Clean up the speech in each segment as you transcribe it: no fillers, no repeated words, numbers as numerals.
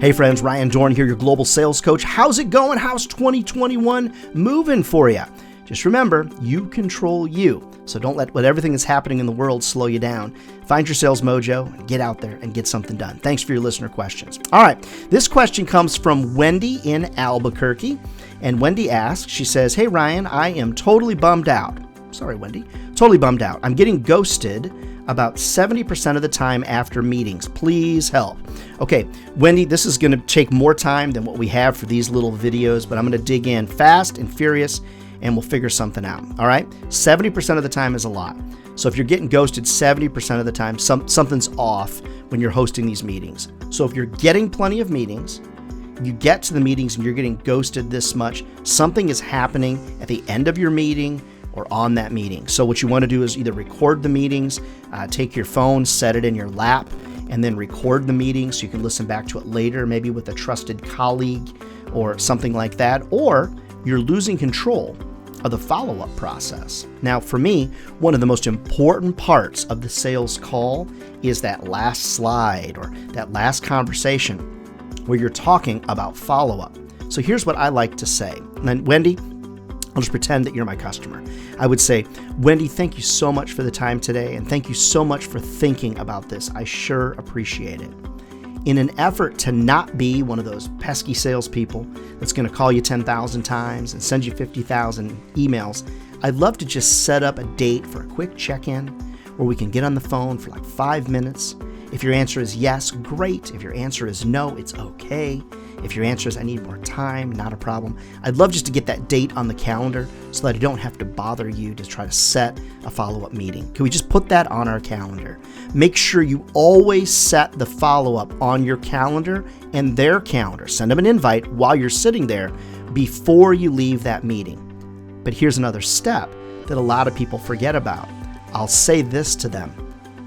Hey friends, Ryan Dohrn here, your global sales coach. How's it going? How's 2021 moving for you? Just remember, you control you. So don't let everything that's happening in the world slow you down. Find your sales mojo and get out there and get something done. Thanks for your listener questions. All right, this question comes from Wendy in Albuquerque. And Wendy asks, she says, "Hey Ryan, I am totally bummed out." Sorry, Wendy. Totally bummed out. I'm getting ghosted about 70% of the time after meetings. Please help. Okay, Wendy, this is going to take more time than what we have for these little videos, but I'm going to dig in fast and furious and we'll figure something out. All right? 70% of the time is a lot. So if you're getting ghosted 70% of the time, something's off when you're hosting these meetings. So if you're getting plenty of meetings, you get to the meetings and you're getting ghosted this much, something is happening at the end of your meeting or on that meeting. So what you want to do is either record the meetings, take your phone, set it in your lap, and then record the meeting so you can listen back to it later, maybe with a trusted colleague or something like that, or you're losing control of the follow-up process. Now, for me, one of the most important parts of the sales call is that last slide or that last conversation where you're talking about follow-up. So here's what I like to say. And then, Wendy, I'll just pretend that you're my customer. I would say, "Wendy, thank you so much for the time today, and thank you so much for thinking about this. I sure appreciate it." In an effort to not be one of those pesky salespeople that's going to call you 10,000 times and send you 50,000 emails, I'd love to just set up a date for a quick check-in where we can get on the phone for like 5 minutes. If your answer is yes, great. If your answer is no, it's okay. If your answer is I need more time, not a problem. I'd love just to get that date on the calendar so that I don't have to bother you to try to set a follow-up meeting. Can we just put that on our calendar? Make sure you always set the follow-up on your calendar and their calendar. Send them an invite while you're sitting there before you leave that meeting. But here's another step that a lot of people forget about. I'll say this to them.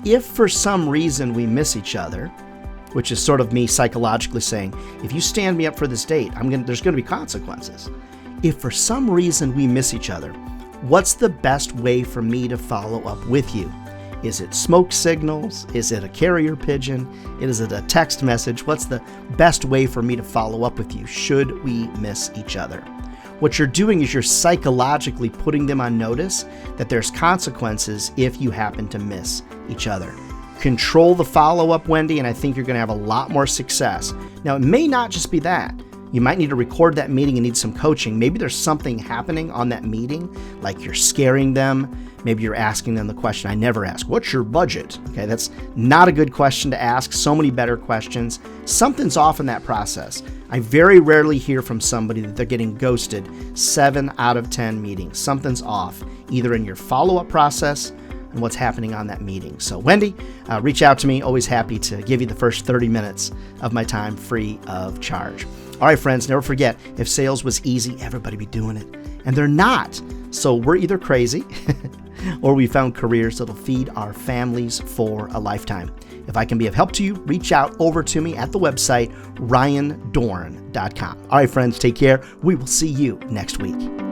If for some reason we miss each other, which is sort of me psychologically saying, if you stand me up for this date, there's going to be consequences. If for some reason we miss each other, what's the best way for me to follow up with you? Is it smoke signals? Is it a carrier pigeon? Is it a text message? What's the best way for me to follow up with you should we miss each other? What you're doing is you're psychologically putting them on notice that there's consequences if you happen to miss each other. Control the follow-up, Wendy, and I think you're going to have a lot more success. Now, it may not just be that. You might need to record that meeting and need some coaching. Maybe there's something happening on that meeting, like you're scaring them. Maybe you're asking them the question I never ask, "What's your budget?" Okay, that's not a good question to ask. So many better questions. Something's off in that process. I very rarely hear from somebody that they're getting ghosted 7 out of 10 meetings. Something's off, either in your follow-up process and what's happening on that meeting. So Wendy, reach out to me. Always happy to give you the first 30 minutes of my time free of charge. All right, friends, never forget, if sales was easy, everybody be doing it. And they're not. So we're either crazy or we found careers that'll feed our families for a lifetime. If I can be of help to you, reach out over to me at the website, ryandohrn.com. All right, friends, take care. We will see you next week.